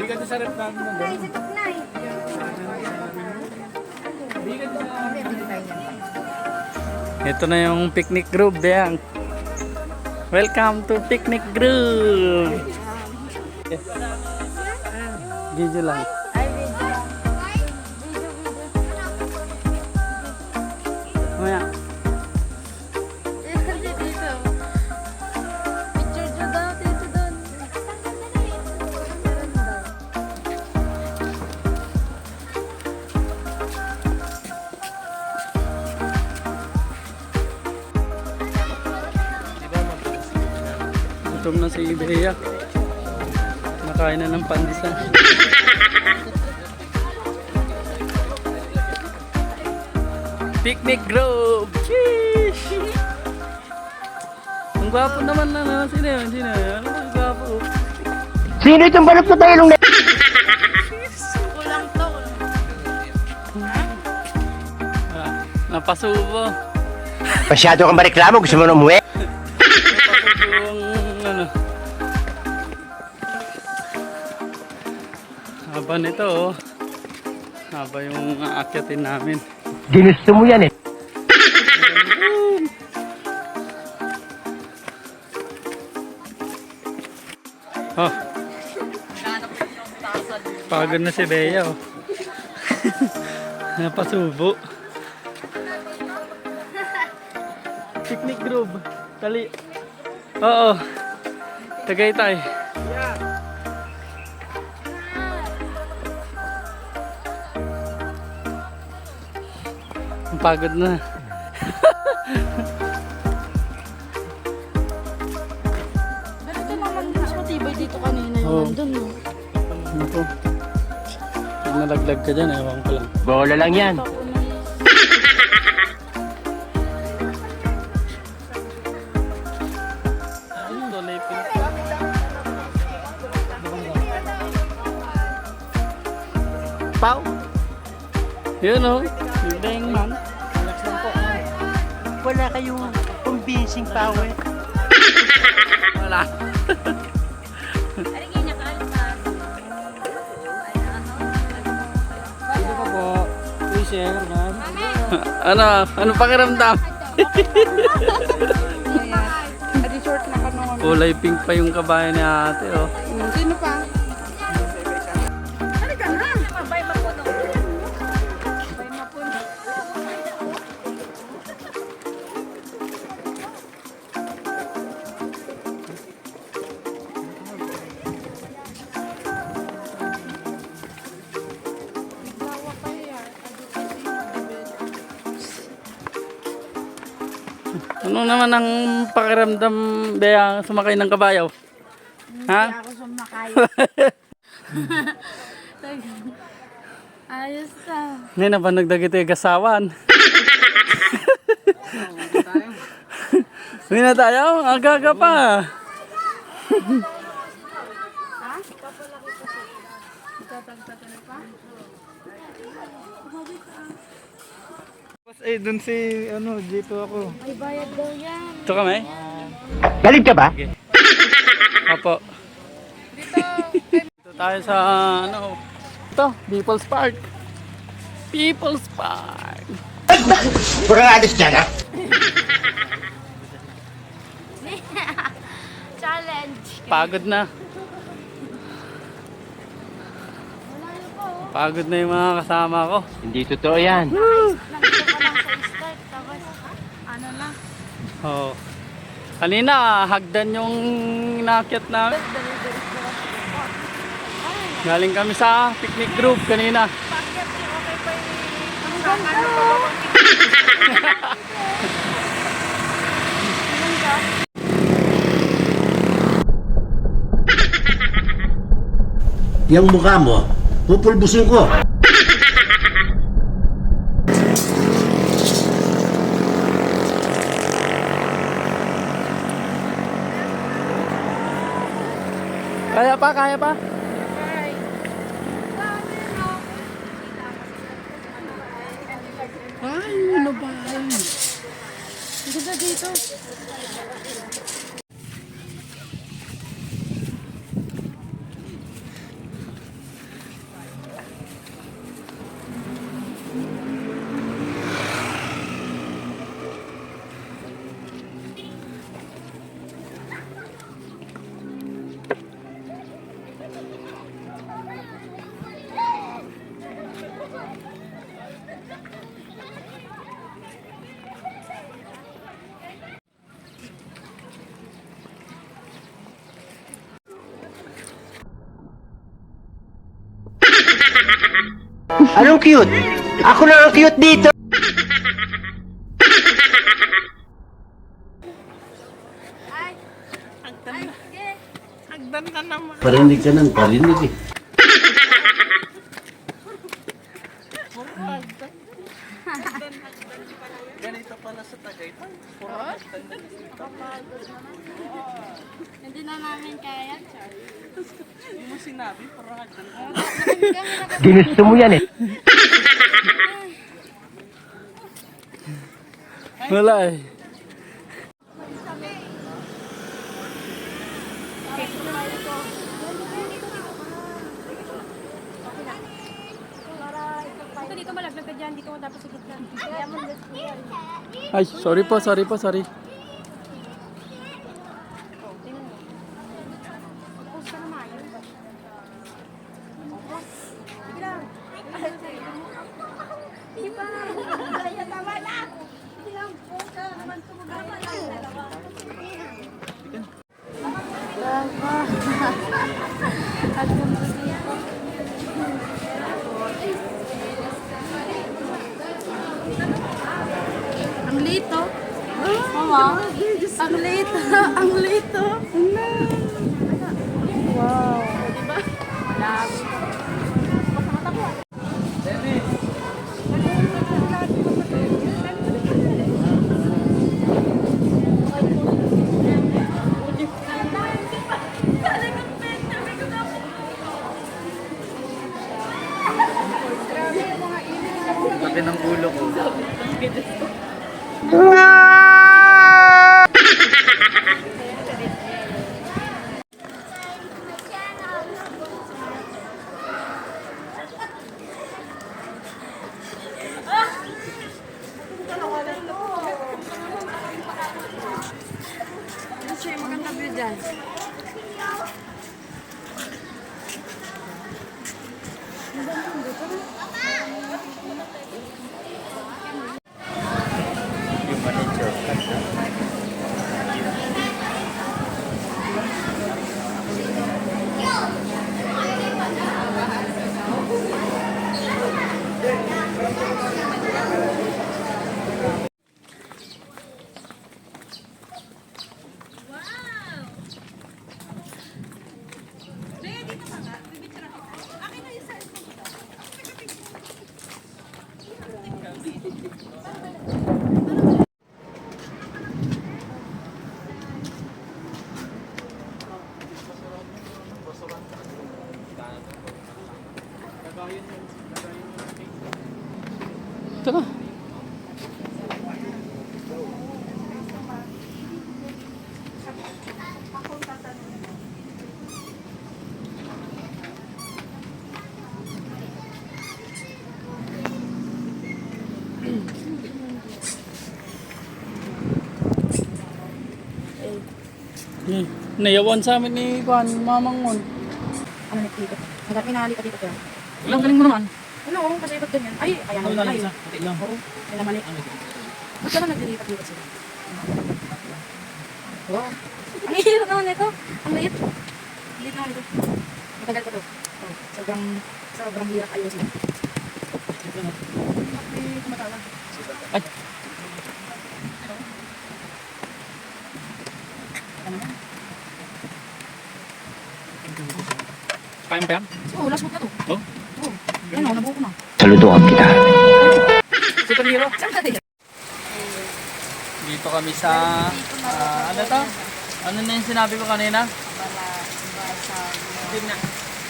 Bigat sa rep namin mo. Nay, sitok nay. Bigat sa... Ito na yung picnic group, Deyang. Welcome to picnic group. Video lang. Ay, video. Maya. Dito. Picture dyan daw, dito doon. Gutom na si Bea. Nakain na ng pandesal. Picnic group! Sheesh! Ang gwapo naman na, no? Sino yun? Sino yun? Ano ang gwapo? Sino itong balot na tayo nung Kulang to. Napasubo. Masyado kang mareklamo, gusto mo na umuwi? Napasubo ang ano. Haba nito, oh. Haba yung aakyatin namin. Ginusto mo yan eh. Oh. Pagod na si Bea, oh. Napasubo. Picnic group. Tali. Oo. Tagaytay. Ang pagod na. Pero ito naman mas matibay dito kanina yung Oo. nandun, no? Ano to? Pag nalaglag ka dyan, ewan ko lang. Bola lang yan. Ako na yun. Ito, lepin. Pau! Yun, oh. Yung dang man. Relax lang po. Wala kayong convincing power. Wala. Aring niya kalipas. Sino ka po? Please share, man. Ano pakiramdam? Adi short na ka naman. Kulay pink pa yung kabayan ni ate, oh. Sino pa? Halika na. Mabay mapuno. Mabay mapuno. Ano naman ang pakiramdam, Bea, sumakay ng kabayo? Ha? Ako sumakay. Ayos na. Ngayon na ba nagdagito yung gasawan? Hindi na tayo? Aga-aga pa. Eh, dun si, ano, dito ako. May bayad daw yan. Ito kami? Galing ka ba? Opo. Dito tayo sa, ano, ito, People's Park. People's Park. Kurang alis dyan ha? Challenge. Pagod na. Pagod na yung mga kasama ko. Hindi totoo yan. Nandito ka lang sa start. Tapos, ano na. Oo. Kanina, hagdan yung inakyat namin. Galing kami sa picnic group kanina. Pakyat yung okay pa yung ano pa ba? Yung mukha mo, pupulbusin ko. Kaya pa, kaya pa. Ay, ano ba? Ang ganda dito. Anong cute? Ako na ang cute dito. Hagdan ka naman. Parinig ka ng parinig eh. Hindi na namin kaya, Charlie. Ginusto mo yan eh. Wala eh. Dito malaglag ka dyan, dito mo dapat sa gitna. Kaya mo yan. Ay, sorry po, sorry. Post ka naman. Sige lang. Di ba? Kaya tama na. Sige lang, post ka naman. Tumugama lang. Ang lito. Mama, ang lito. Ang lito. Wow. Diba? Love. Laki ng ulo ko. Maganda view dyan. Ito na. Nayawan sa amin ni Juan, mamang mon. Ano nagtito? Ang dami nahalik ka dito dyan. Ilang galing mo naman. Ano, oo, kasi ikot ganyan. Ay, ayan Ano na lang yun. isa? Pati lang. Oo, may namali. Ba't naman naglilipat-lipat sila? Wow. Ang hirap naman ito. Ang liit. Ang liit naman ito. Matagal ko to. Oh, sobrang hirap ayusin. Ay. Kaya mo pa yan? Oo, last month na to. Oh? Oo. Yan o, nabuo ko na. Saluduhan kita. Superhero. Saan ka din? Dito kami sa, ano to? Ano na yung sinabi ko kanina?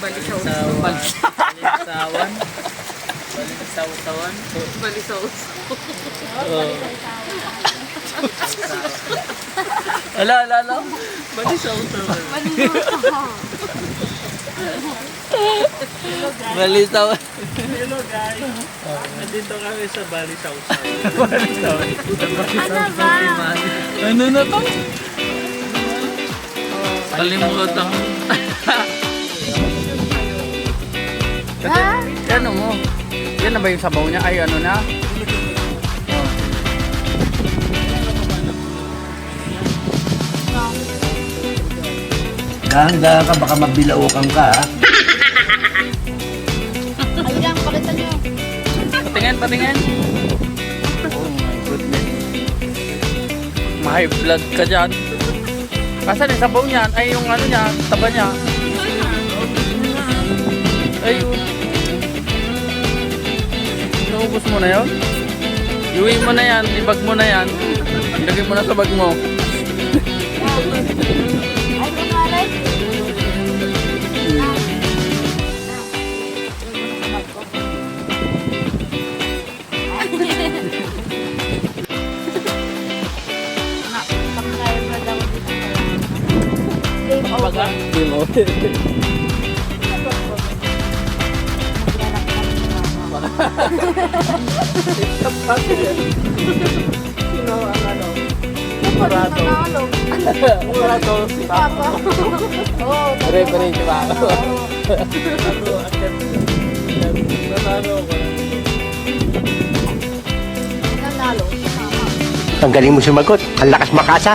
Balisawan. Balisawan. Balisawan. Balisaw. Ala. Balisaw-sawan. Balisawan. Hello guys. Nandito kami sa Balisaw-sawan. Ano ba? Ano na to? Kalimutan. Ha? Ano mo? Yan na ba yung sabaw niya? Ay, ano na? Dahan-dahan ka, baka mabilaukan ka ha. Ayun lang, palitan nyo. patingin. Oh my goodness. May vlog ka dyan. Kasan yung sabaw niyan? Ay, yung ano niya, taba niya. Ayun. Naubos mo na yun? Iuwi mo na yan, ibag mo na yan. Ilagay mo na sa bag mo. Ay, kumaray. Game over. Game over. Sino ang ano? Murado. Murado si Papa. Oo. Referee si Papa. Nanalo ko. Nanalo. Ang galing mo sumagot. Ang lakas makasa.